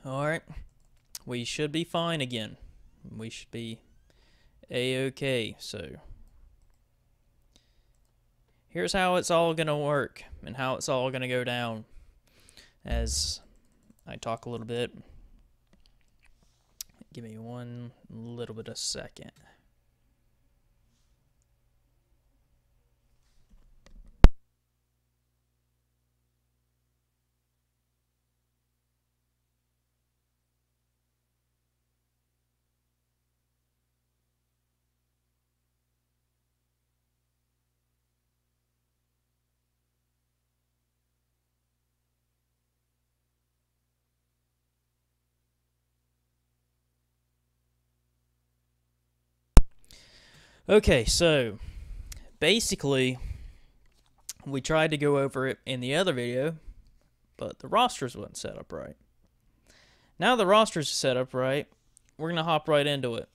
Alright, we should be fine again. We should be A-okay, so here's how it's all gonna work and how it's all gonna go down as I talk a little bit. Give me one little bit of second. Okay, so basically we tried to go over it in the other video, but the rosters wasn't set up right. Now the rosters are set up right, we're going to hop right into it.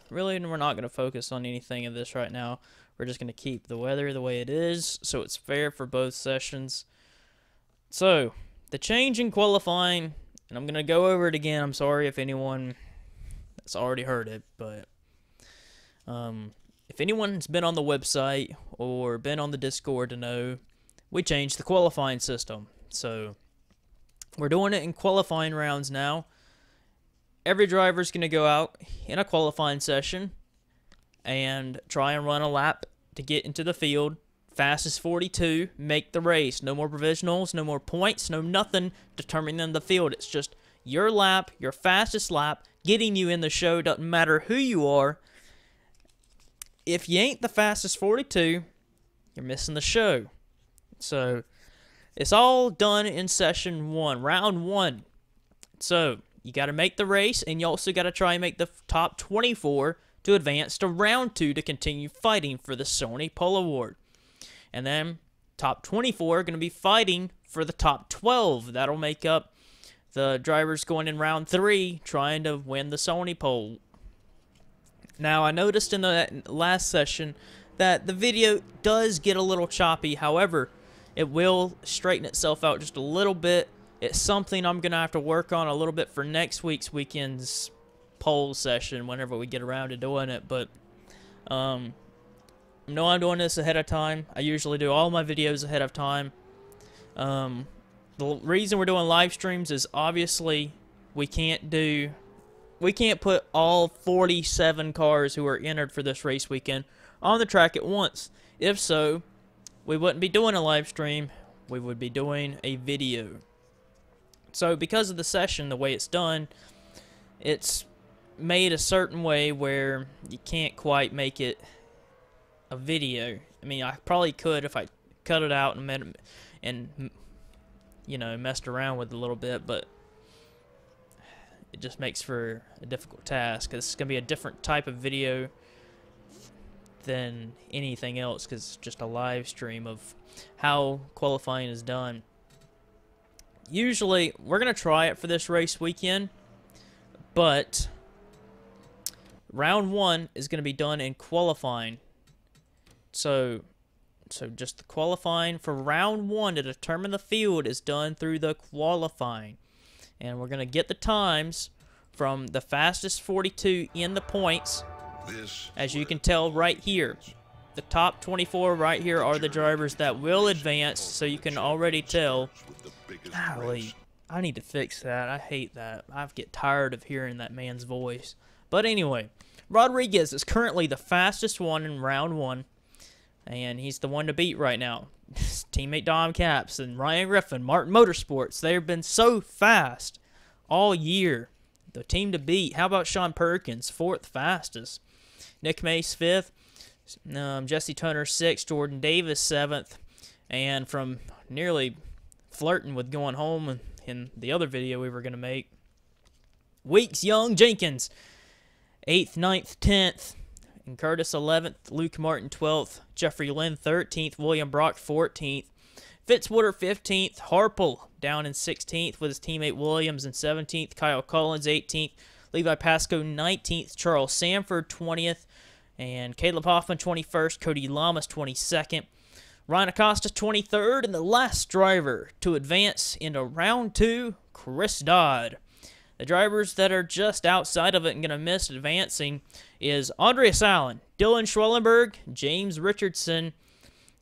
Really, we're not going to focus on anything of this right now. We're just going to keep the weather the way it is, so it's fair for both sessions. So, the change in qualifying, and I'm going to go over it again. I'm sorry if anyone has already heard it, but if anyone's been on the website or been on the Discord to know, we changed the qualifying system. So, we're doing it in qualifying rounds now. Every driver's going to go out in a qualifying session and try and run a lap to get into the field. Fastest 42, make the race. No more provisionals, no more points, no nothing determining the field. It's just your lap, your fastest lap, getting you in the show. Doesn't matter who you are. If you ain't the fastest 42, you're missing the show. So, it's all done in session 1, round 1. So, you got to make the race, and you also got to try and make the top 24 to advance to round 2 to continue fighting for the Sony Pole Award. And then, top 24 are going to be fighting for the top 12. That'll make up the drivers going in round 3 trying to win the Sony Pole. Now, I noticed in the last session that the video does get a little choppy. However, it will straighten itself out just a little bit. It's something I'm going to have to work on a little bit for next weekend's poll session whenever we get around to doing it. But, I know I'm doing this ahead of time. I usually do all my videos ahead of time. The reason we're doing live streams is obviously we can't put all 47 cars who are entered for this race weekend on the track at once. If so, we wouldn't be doing a live stream. We would be doing a video. So because of the session, the way it's done, it's made a certain way where you can't quite make it a video. I mean, I probably could if I cut it out and you know, messed around with it a little bit, but it just makes for a difficult task, because it's going to be a different type of video than anything else, because it's just a live stream of how qualifying is done. Usually, we're going to try it for this race weekend, but round 1 is going to be done in qualifying. So just the qualifying for round 1 to determine the field is done through the qualifying. And we're going to get the times from the fastest 42 in the points, as you can tell right here. The top 24 right here are the drivers that will advance, so you can already tell. Golly, I need to fix that. I hate that. I get tired of hearing that man's voice. But anyway, Rodriguez is currently the fastest one in round 1, and he's the one to beat right now. His teammate Dom Caps and Ryan Griffin, Martin Motorsports, they've been so fast all year. The team to beat. How about Sean Perkins, 4th fastest. Nick Mace, 5th. Jesse Turner, 6th. Jordan Davis, 7th. And from nearly flirting with going home in the other video we were going to make, Weeks Young Jenkins, 8th, 9th, 10th. And Curtis, 11th. Luke Martin, 12th. Jeffrey Lynn, 13th. William Brock, 14th. Fitzwater, 15th. Harple down in 16th with his teammate Williams in 17th. Kyle Collins, 18th. Levi Pasco, 19th. Charles Sanford, 20th. And Caleb Hoffman, 21st. Cody Lamas, 22nd. Ryan Acosta, 23rd. And the last driver to advance into round 2, Chris Dodd. The drivers that are just outside of it and going to miss advancing is Andreas Allen, Dylan Schwellenberg, James Richardson,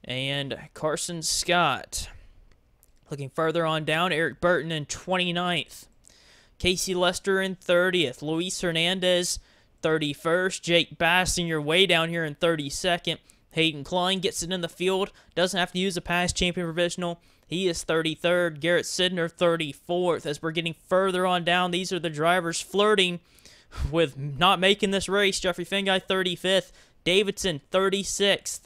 and Carson Scott. Looking further on down, Eric Burton in 29th. Casey Lester in 30th. Luis Hernandez, 31st. Jake Bassinger way down here in 32nd. Hayden Klein gets it in the field. Doesn't have to use a past champion provisional. He is 33rd. Garrett Sidner, 34th. As we're getting further on down, these are the drivers flirting with not making this race. Jeffrey Finguy, 35th. Davidson, 36th.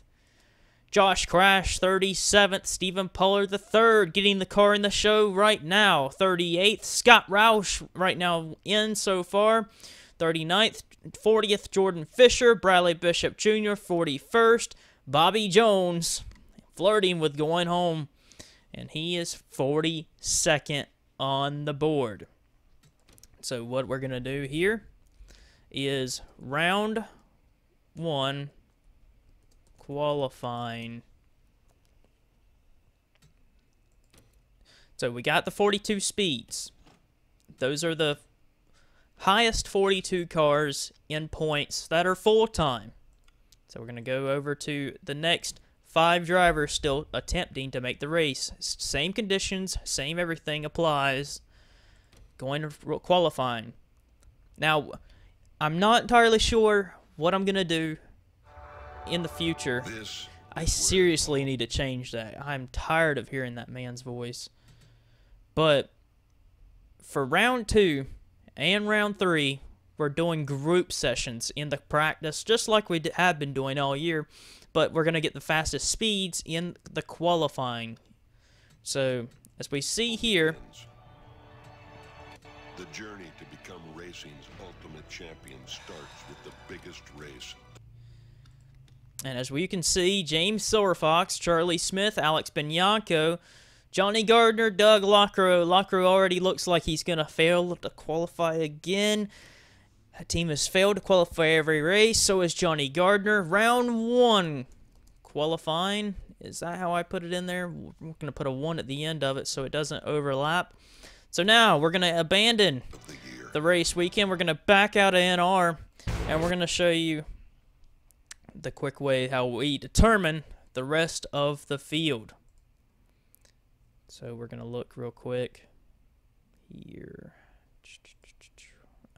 Josh Crash, 37th. Stephen Pollard, the 3rd, getting the car in the show right now, 38th. Scott Roush right now in so far, 39th. 40th, Jordan Fisher. Bradley Bishop Jr., 41st. Bobby Jones, flirting with going home, and he is 42nd on the board. So what we're going to do here is round 1 qualifying. So we got the 42 speeds. Those are the highest 42 cars in points that are full-time. So we're going to go over to the next 5 drivers still attempting to make the race. Same conditions, same everything applies. Going to qualifying. Now, I'm not entirely sure what I'm going to do in the future. I seriously need to change that. I'm tired of hearing that man's voice. But for round 2 and round 3, we're doing group sessions in the practice, just like we have been doing all year. But we're going to get the fastest speeds in the qualifying. So, as we see here, the journey to become racing's ultimate champion starts with the biggest race. And as we can see, James Silverfox, Charlie Smith, Alex Bianco, Johnny Gardner, Doug Lockrow. Lockrow already looks like he's going to fail to qualify again. That team has failed to qualify every race. So is Johnny Gardner. Round 1 qualifying. Is that how I put it in there? We're going to put a 1 at the end of it so it doesn't overlap. So now we're going to abandon the race weekend. We're going to back out of NR, and we're going to show you the quick way how we determine the rest of the field. So we're going to look real quick here.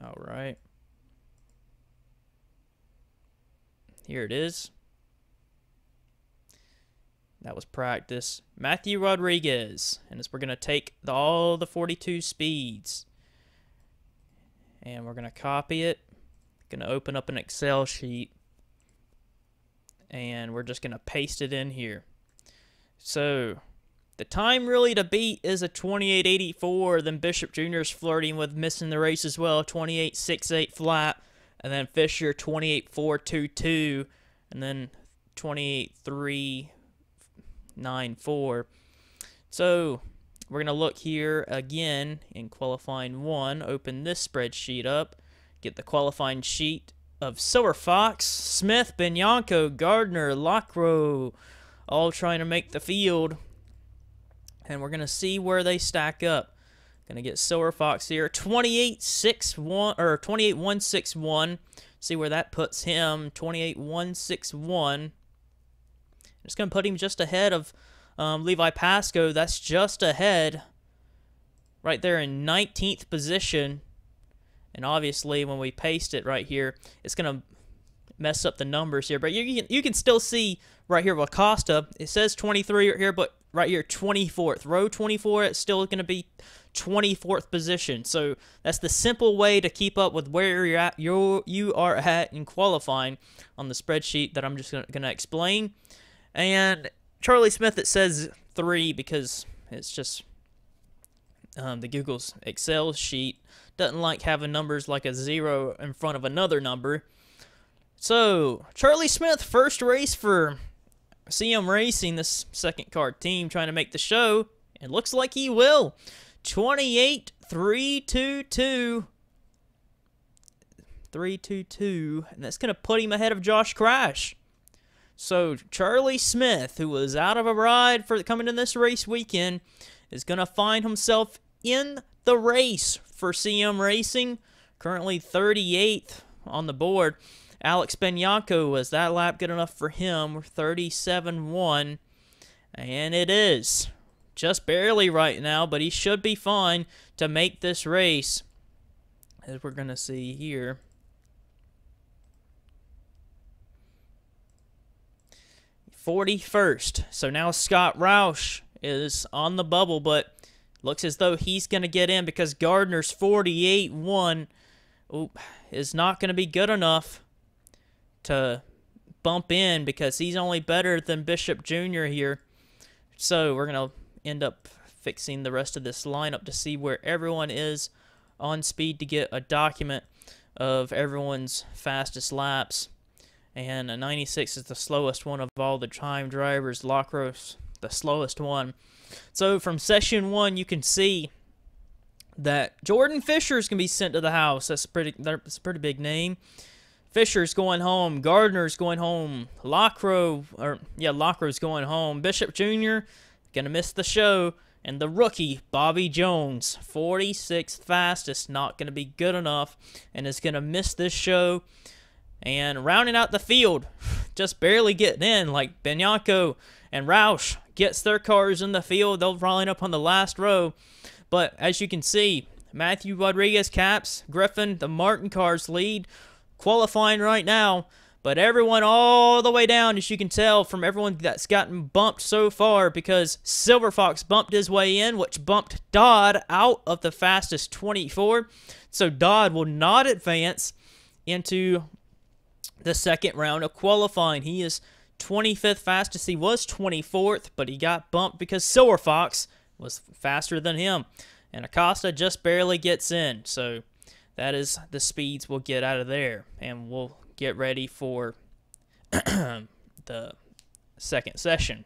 All right. Here it is. That was practice. Matthew Rodriguez. And we're going to take all the 42 speeds. And we're going to copy it. Going to open up an Excel sheet. And we're just going to paste it in here. So the time really to beat is a 28.84. Then Bishop Jr. is flirting with missing the race as well. 28.68 flat. And then Fisher 28.422. And then 28.394. So we're going to look here again in qualifying 1. Open this spreadsheet up. Get the qualifying sheet of Silverfox, Smith, Bianco, Gardner, Lockrow, all trying to make the field. And we're going to see where they stack up. Going to get Silverfox here, 28.61 or 28.161. See where that puts him, 28.161. It's going to put him just ahead of Levi Pascoe. That's just ahead, right there in 19th position. And obviously, when we paste it right here, it's going to mess up the numbers here. But you can still see right here with Acosta, it says 23 right here, but right here, 24th. Row 24, it's still going to be 24th position. So that's the simple way to keep up with where you're at, you are at in qualifying on the spreadsheet that I'm just going to explain. And Charlie Smith, it says 3 because it's just the Google's Excel sheet doesn't like having numbers like a 0 in front of another number. So, Charlie Smith, first race for CM Racing, this second car team, trying to make the show. It looks like he will. 28.322. 322. And that's going to put him ahead of Josh Crash. So, Charlie Smith, who was out of a ride for coming in this race weekend, is going to find himself in the race for CM Racing, currently 38th on the board. Alex Bianco, was that lap good enough for him? 37-1, and it is. Just barely right now, but he should be fine to make this race, as we're going to see here. '41st. So now Scott Roush is on the bubble, but looks as though he's going to get in because Gardner's 48-1 is not going to be good enough to bump in because he's only better than Bishop Jr. here. So we're going to end up fixing the rest of this lineup to see where everyone is on speed to get a document of everyone's fastest laps. And a 96 is the slowest one of all the time drivers. Lacros, the slowest one. So from session 1, you can see that Jordan Fisher is going to be sent to the house. That's a pretty big name. Fisher's going home. Gardner's going home. Lacro's going home. Bishop Jr. going to miss the show. And the rookie, Bobby Jones, 46th fastest, not going to be good enough and is going to miss this show. And rounding out the field, just barely getting in, like Bianco and Roush gets their cars in the field. They'll line up on the last row. But as you can see, Matthew Rodriguez caps, Griffin, the Martin cars lead, qualifying right now. But everyone all the way down, as you can tell from everyone that's gotten bumped so far, because Silver Fox bumped his way in, which bumped Dodd out of the fastest 24. So Dodd will not advance into the second round of qualifying. He is 25th fastest. He was 24th, but he got bumped because Silver Fox was faster than him. And Acosta just barely gets in. So that is the speeds we'll get out of there. And we'll get ready for the second session.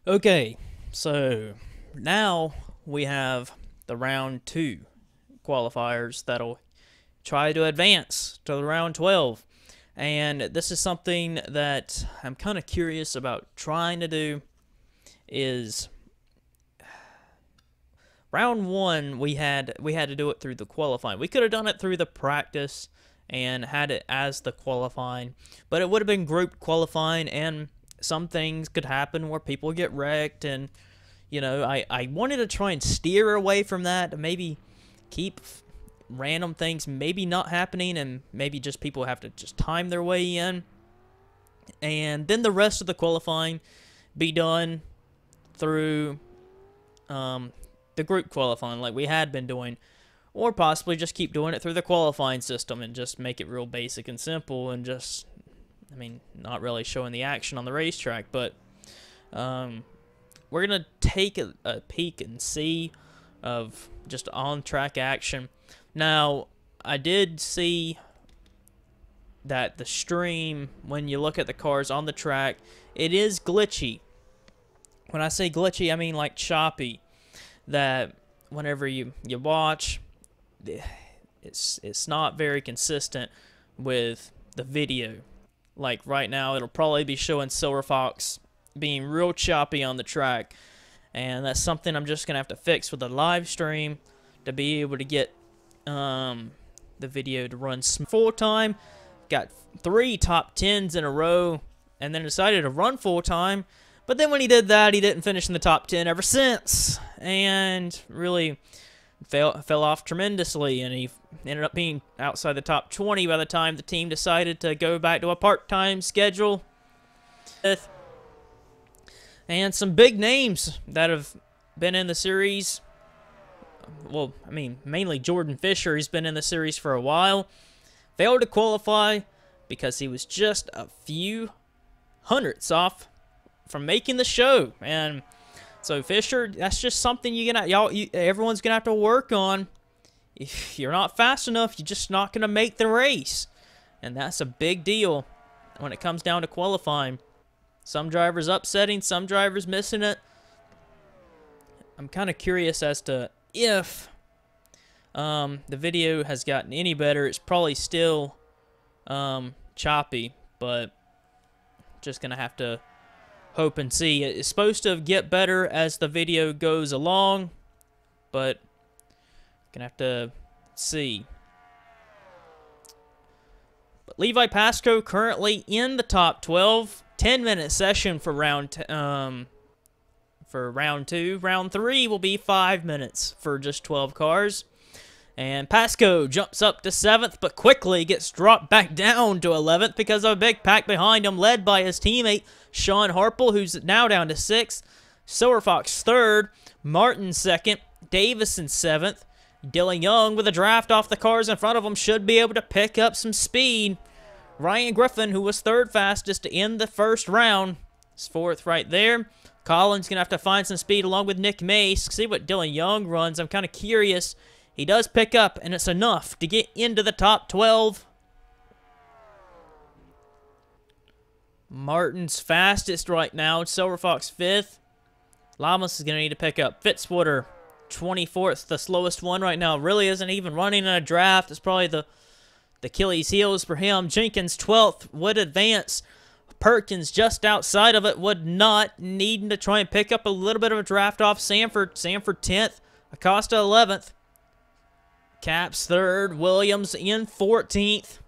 Okay, so now we have the round 2 qualifiers that'll try to advance to the round 12. And this is something that I'm kind of curious about trying to do. Is round 1 we had to do it through the qualifying. We could have done it through the practice and had it as the qualifying, but it would have been grouped qualifying, and some things could happen where people get wrecked, and I wanted to try and steer away from that, to maybe keep random things maybe not happening, and maybe just people have to just time their way in, and then the rest of the qualifying be done through the group qualifying like we had been doing, or possibly just keep doing it through the qualifying system and just make it real basic and simple, and just, not really showing the action on the racetrack. But we're going to take a peek and see of just on-track action. Now, I did see that the stream, when you look at the cars on the track, it is glitchy. When I say glitchy, I mean like choppy. That whenever you watch, it's not very consistent with the video. Like right now, it'll probably be showing Silver Fox being real choppy on the track, and that's something I'm just gonna have to fix with the live stream to be able to get the video to run full time. Got 3 top 10s in a row, and then decided to run full time. But then when he did that, he didn't finish in the top 10 ever since, and really fell off tremendously, and he ended up being outside the top 20 by the time the team decided to go back to a part-time schedule. And some big names that have been in the series. Well, mainly Jordan Fisher. He's been in the series for a while. Failed to qualify because he was just a few hundredths off from making the show. And so Fisher, that's just something everyone's gonna have to work on. If you're not fast enough, you're just not gonna make the race, and that's a big deal when it comes down to qualifying. Some drivers upsetting, some drivers missing it. I'm kind of curious as to if the video has gotten any better. It's probably still choppy, but just gonna have to hope and see. It's supposed to get better as the video goes along, but gonna have to see. But Levi Pascoe currently in the top 12. 10-minute session for round 2. Round 3 will be 5 minutes for just 12 cars. And Pascoe jumps up to 7th, but quickly gets dropped back down to 11th because of a big pack behind him, led by his teammate Sean Harple, who's now down to 6th. Silver Fox 3rd, Martin 2nd, Davison 7th. Dylan Young, with a draft off the cars in front of him, should be able to pick up some speed. Ryan Griffin, who was 3rd fastest to end the first round, is 4th right there. Collins going to have to find some speed along with Nick Mace. See what Dylan Young runs. I'm kind of curious. He does pick up, and it's enough to get into the top 12. Martin's fastest right now. Silver Fox 5th. Lamas is going to need to pick up. Fitzwater, 24th, the slowest one right now. Really isn't even running in a draft. It's probably the Achilles heels for him. Jenkins, 12th, would advance. Perkins just outside of it, would not, needing to try and pick up a little bit of a draft off Sanford. Sanford 10th, Acosta 11th. Caps 3rd, Williams in 14th.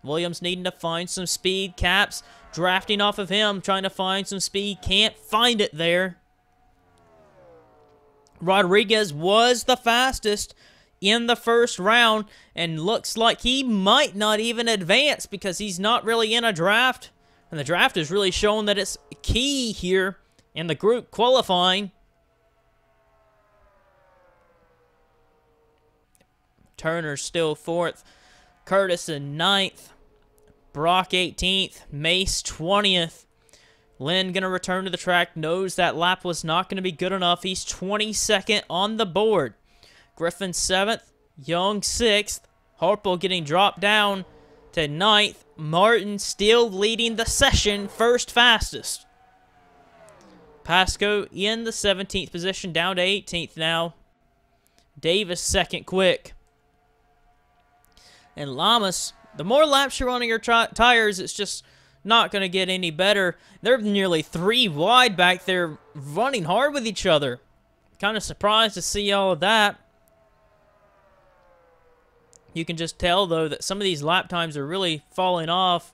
Williams needing to find some speed. Caps drafting off of him, trying to find some speed. Can't find it there. Rodriguez was the fastest in the first round, and looks like he might not even advance because he's not really in a draft. And the draft is really showing that it's key here in the group qualifying. Turner's still 4th. Curtis in 9th. Brock 18th. Mace 20th. Lynn going to return to the track. Knows that lap was not going to be good enough. He's 22nd on the board. Griffin 7th. Young 6th. Harple getting dropped down to 9th. Martin still leading the session, 1st fastest. Pascoe in the 17th position, down to 18th now. Davis second quick. And Lamas, the more laps you're on your tires, it's just not going to get any better. They're nearly 3 wide back there, running hard with each other. Kind of surprised to see all of that. You can just tell, though, that some of these lap times are really falling off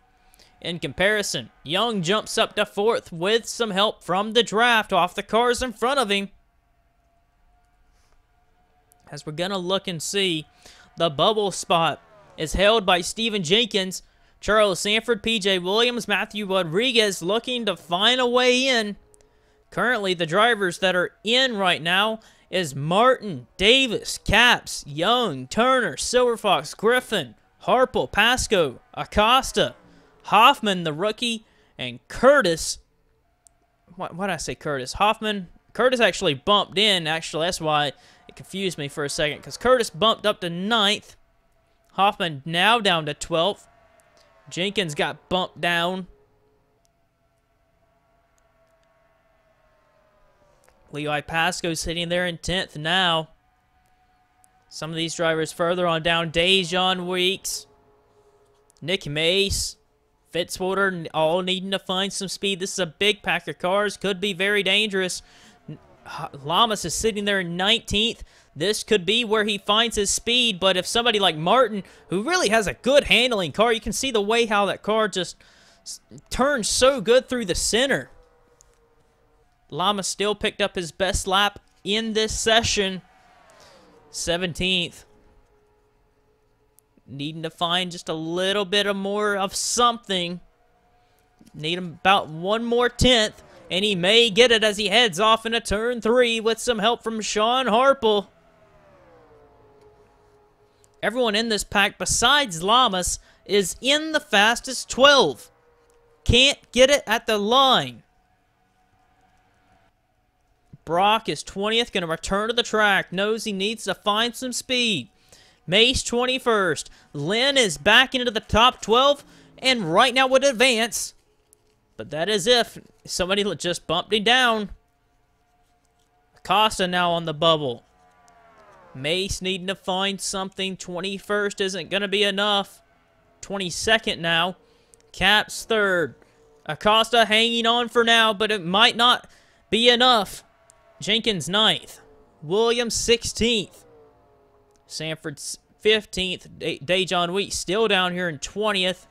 in comparison. Young jumps up to 4th with some help from the draft off the cars in front of him. As we're going to look and see, the bubble spot is held by Steven Jenkins, Charles Sanford, P.J. Williams, Matthew Rodriguez looking to find a way in. Currently, the drivers that are in right now is Martin, Davis, Capps, Young, Turner, Silverfox, Griffin, Harple, Pascoe, Acosta, Hoffman, the rookie, and Curtis. Why did I say Curtis? Hoffman. Curtis actually bumped in. Actually, that's why it confused me for a second, because Curtis bumped up to 9th. Hoffman now down to 12th. Jenkins got bumped down. Levi Pascoe sitting there in 10th now. Some of these drivers further on down. Dejon Weeks, Nick Mace, Fitzwater, all needing to find some speed. This is a big pack of cars. Could be very dangerous. Lamas is sitting there in 19th. This could be where he finds his speed, but if somebody like Martin, who really has a good handling car, you can see the way how that car just turns so good through the center. Lamas still picked up his best lap in this session. 17th. Needing to find just a little bit of more of something. Need about one more 10th. And he may get it as he heads off into turn 3 with some help from Sean Harple. Everyone in this pack besides Lamas is in the fastest 12. Can't get it at the line. Brock is 20th, going to return to the track. Knows he needs to find some speed. Mace 21st. Lynn is back into the top 12 and right now would advance. But that is if somebody just bumped him down. Acosta now on the bubble. Mace needing to find something. 21st isn't going to be enough. 22nd now. Capps 3rd. Acosta hanging on for now, but it might not be enough. Jenkins 9th. Williams 16th. Sanford 15th. Dejon Weeks still down here in 20th.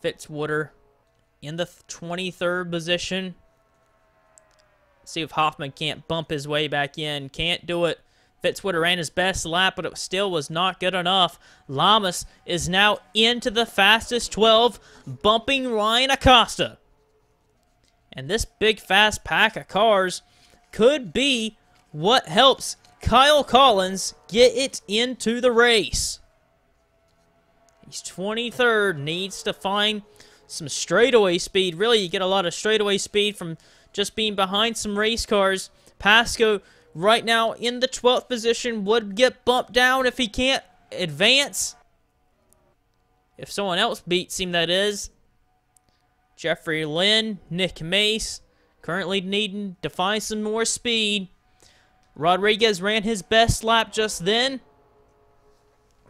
Fitzwater in the 23rd position. See if Hoffman can't bump his way back in. Can't do it. Fitzwater ran his best lap, but it still was not good enough. Lamas is now into the fastest 12, bumping Ryan Acosta. And this big, fast pack of cars could be what helps Kyle Collins get it into the race. He's 23rd, needs to find some straightaway speed. Really, you get a lot of straightaway speed from just being behind some race cars. Pascoe right now in the 12th position would get bumped down if he can't advance. If someone else beats him, that is. Jeffrey Lynn, Nick Mace, currently needing to find some more speed. Rodriguez ran his best lap just then,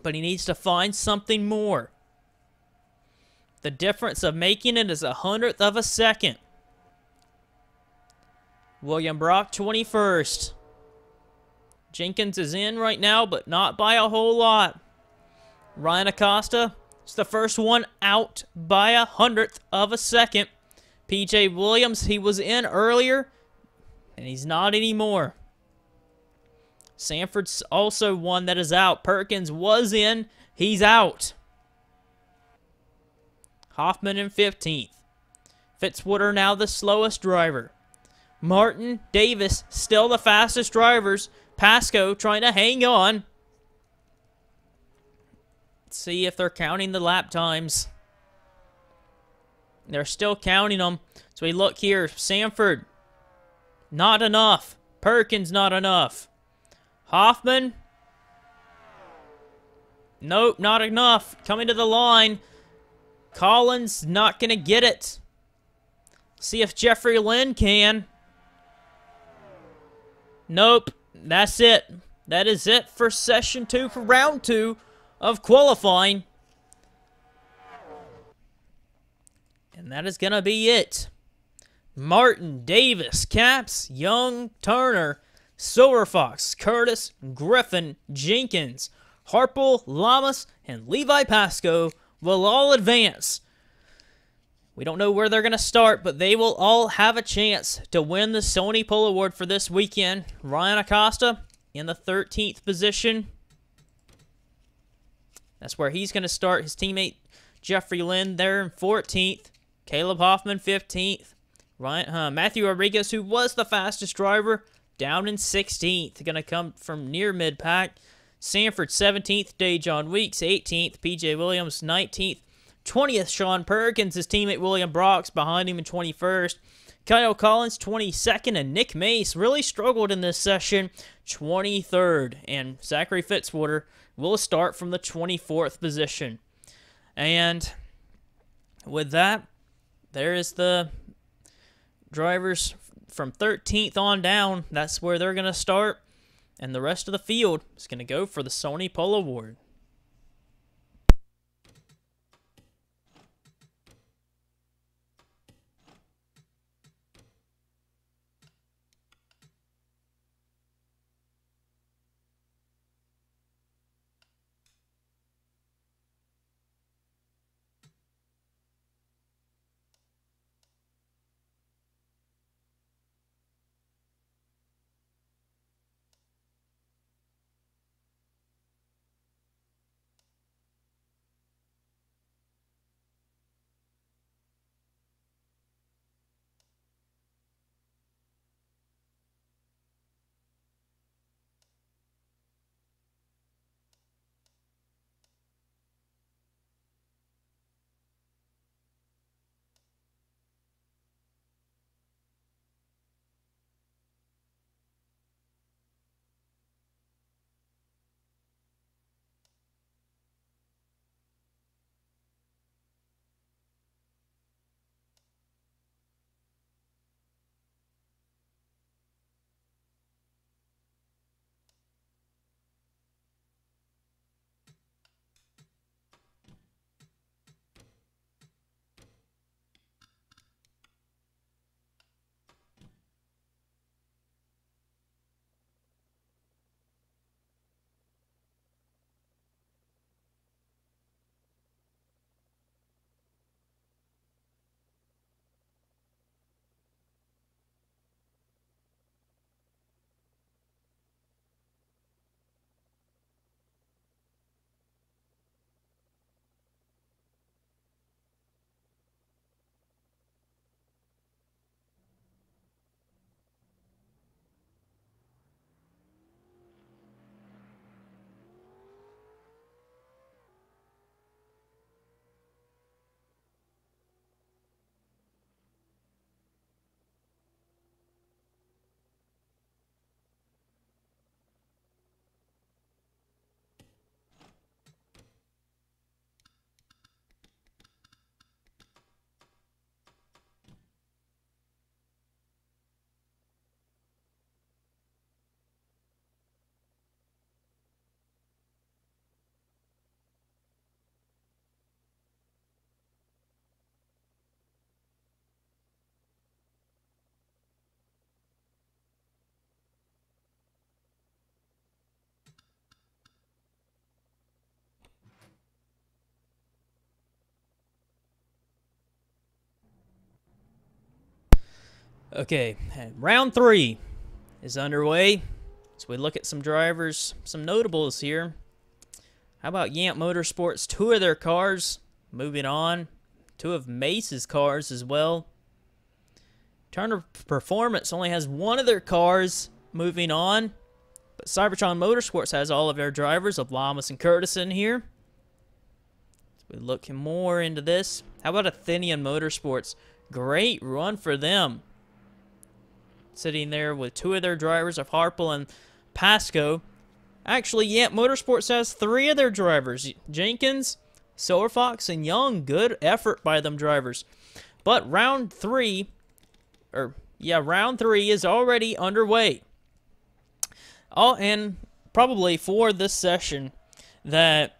but he needs to find something more. The difference of making it is 100th of a second. William Brock, 21st. Jenkins is in right now, but not by a whole lot. Ryan Acosta is the first one out by 100th of a second. P.J. Williams, he was in earlier, and he's not anymore. Sanford's also one that is out. Perkins was in. He's out. Hoffman in 15th. Fitzwater now the slowest driver. Martin, Davis still the fastest drivers. Pascoe trying to hang on. Let's see if they're counting the lap times. They're still counting them. So we look here. Sanford, not enough. Perkins, not enough. Hoffman, nope, not enough. Coming to the line. Collins not going to get it. See if Jeffrey Lynn can. Nope. That's it. That is it for session 2, for round 2 of qualifying. And that is going to be it. Martin, Davis, Capps, Young, Turner, Silver Fox, Curtis, Griffin, Jenkins, Harple, Lamas, and Levi Pasco will all advance. We don't know where they're going to start, but they will all have a chance to win the Sony Pole Award for this weekend. Ryan Acosta in the 13th position. That's where he's going to start. His teammate Jeffrey Lynn there in 14th. Caleb Hoffman 15th. Matthew Rodriguez, who was the fastest driver, down in 16th. Going to come from near mid-pack. Sanford 17th. Dejon Weeks 18th. PJ Williams 19th. 20th, Sean Perkins, his teammate William Brox behind him in 21st. Kyle Collins, 22nd, and Nick Mace really struggled in this session, 23rd. And Zachary Fitzwater will start from the 24th position. And with that, there is the drivers from 13th on down. That's where they're going to start. And the rest of the field is going to go for the Sony Pole Award. Okay, and round 3 is underway. So we look at some drivers, some notables here. How about Yamp Motorsports? 2 of their cars moving on. 2 of Mace's cars as well. Turner Performance only has 1 of their cars moving on. But Cybertron Motorsports has all of their drivers of Lamas and Curtis in here. So we look more into this. How about Athenian Motorsports? Great run for them. Sitting there with 2 of their drivers of Harple and Pasco. Actually, Yamp Motorsports has 3 of their drivers. Jenkins, Silver Fox, and Young. Good effort by them drivers. But round 3 round 3 is already underway. Oh, and probably for this session that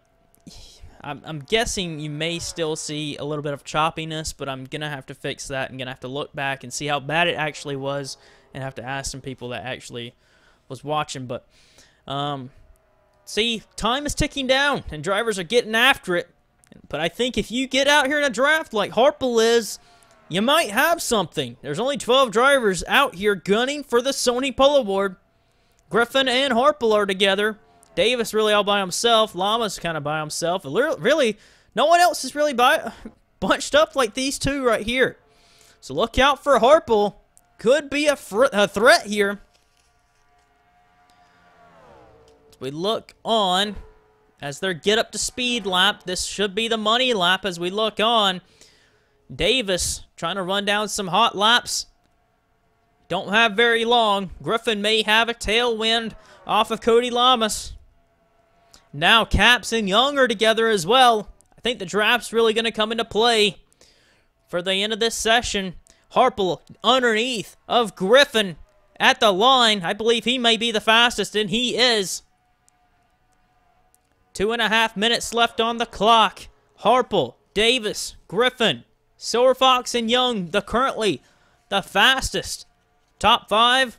I'm guessing you may still see a little bit of choppiness, but I'm going to have to fix that. I'm going to have to look back and see how bad it actually was and have to ask some people that actually was watching. But, see, time is ticking down and drivers are getting after it. But I think if you get out here in a draft like Harple is, you might have something. There's only 12 drivers out here gunning for the Sony Pole Award. Griffin and Harple are together. Davis really all by himself. Llama's kind of by himself. Really, no one else is really bunched up like these two right here. So look out for Harple. Could be a threat here. As we look on, as their get up to speed lap, this should be the money lap as we look on. Davis trying to run down some hot laps. Don't have very long. Griffin may have a tailwind off of Cody Lamas. Now Caps and Young are together as well. I think the draft's really going to come into play for the end of this session. Harple underneath of Griffin at the line. I believe he may be the fastest, and he is. 2.5 minutes left on the clock. Harple, Davis, Griffin, Silver Fox, and Young, currently the fastest. Top 5.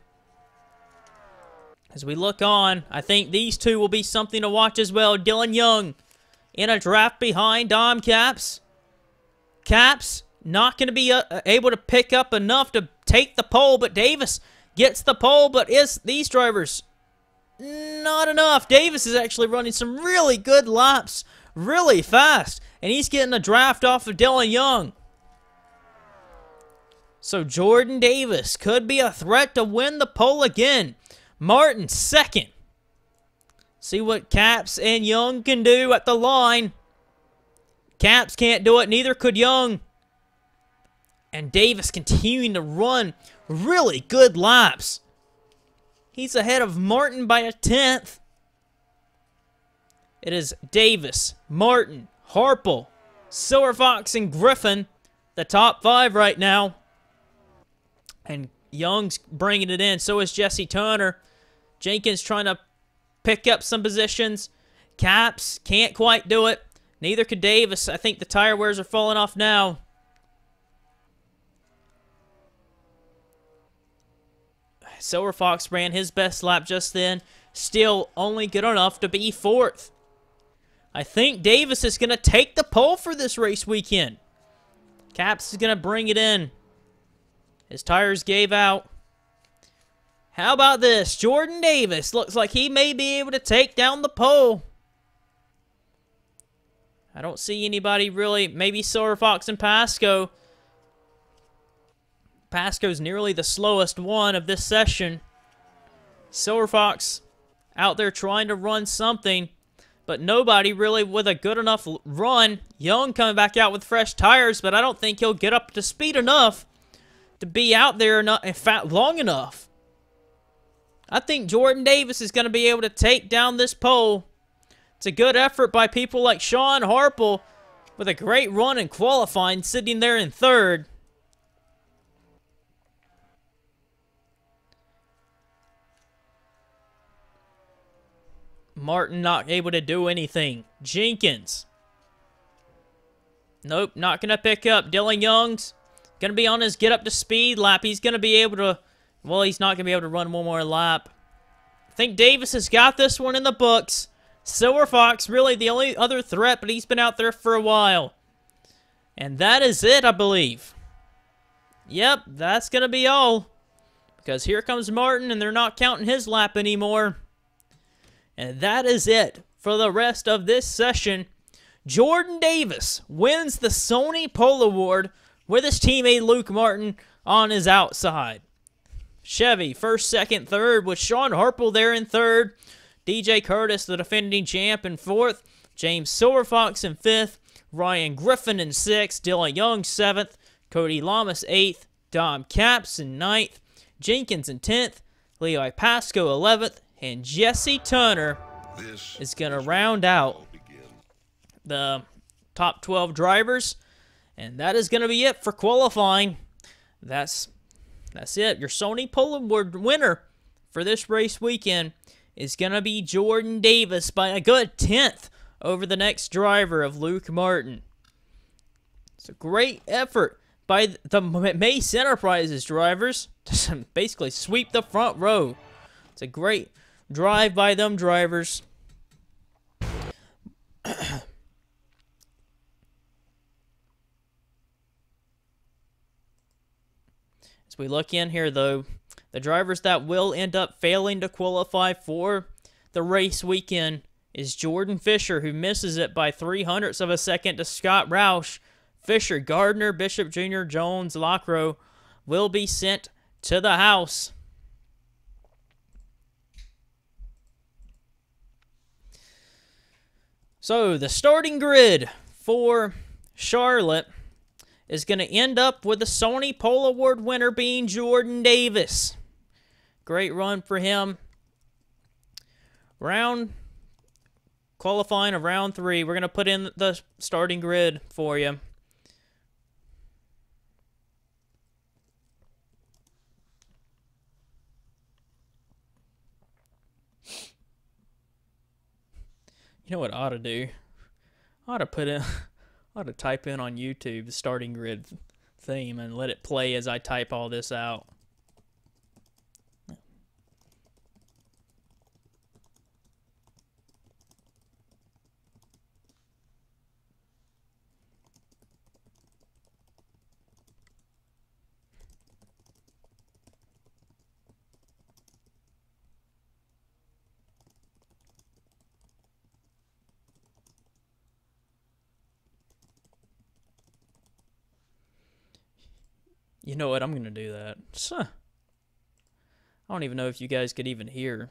As we look on, I think these two will be something to watch as well. Dylan Young in a draft behind Dom Caps. Caps not going to be able to pick up enough to take the pole, but Davis gets the pole, but these drivers, not enough. Davis is actually running some really good laps, really fast, and he's getting a draft off of Dylan Young. So Jordan Davis could be a threat to win the pole again. Martin second. See what Caps and Young can do at the line. Caps can't do it, neither could Young. And Davis continuing to run really good laps. He's ahead of Martin by a 10th. It is Davis, Martin, Harple, Silver Fox, and Griffin, the top 5 right now. And Young's bringing it in. So is Jesse Turner. Jenkins trying to pick up some positions. Caps can't quite do it. Neither could Davis. I think the tire wears are falling off now. Silver Fox ran his best lap just then. Still only good enough to be 4th. I think Davis is going to take the pole for this race weekend. Caps is going to bring it in. His tires gave out. How about this? Jordan Davis looks like he may be able to take down the pole. I don't see anybody really. Maybe Silver Fox and Pasco. Pasco's nearly the slowest one of this session. Silver Fox out there trying to run something, but nobody really with a good enough run. Young coming back out with fresh tires, but I don't think he'll get up to speed enough to be out there long enough. I think Jordan Davis is going to be able to take down this pole. It's a good effort by people like Sean Harple with a great run in qualifying, sitting there in 3rd. Martin not able to do anything. Jenkins. Nope, not going to pick up. Dylan Young's going to be on his get up to speed lap. He's going to be able to, well, he's not going to be able to run one more lap. I think Davis has got this one in the books. Silver Fox, really the only other threat, but he's been out there for a while. And that is it, I believe. Yep, that's going to be all. Because here comes Martin, and they're not counting his lap anymore. And that is it for the rest of this session. Jordan Davis wins the Sony Pole Award with his teammate Luke Martin on his outside. Chevy, 1st, 2nd, 3rd, with Sean Harple there in 3rd. DJ Curtis, the defending champ, in 4th. James Silver Fox in 5th. Ryan Griffin in 6th. Dylan Young, 7th. Cody Lamas, 8th. Dom Caps in 9th. Jenkins in 10th. Levi Pasco, 11th. And Jesse Turner is going to round out the top 12 drivers. And that is going to be it for qualifying. That's That's it. Your Sony Pole Award winner for this race weekend is going to be Jordan Davis by a good 10th over the next driver of Luke Martin. It's a great effort by the Mace Enterprises drivers to basically sweep the front row. It's a great drive by them drivers. As we look in here, though, the drivers that will end up failing to qualify for the race weekend is Jordan Fisher, who misses it by 0.03 of a second to Scott Roush. Fisher, Gardner, Bishop Jr., Jones, Lockrow will be sent to the house. So, the starting grid for Charlotte is going to end up with the Sony Pole Award winner being Jordan Davis. Great run for him. Qualifying of round 3. We're going to put in the starting grid for you. You know what I ought to do? I ought to type in on YouTube the starting grid theme and let it play as I type all this out. You know what? I'm going to do that. I don't even know if you guys could even hear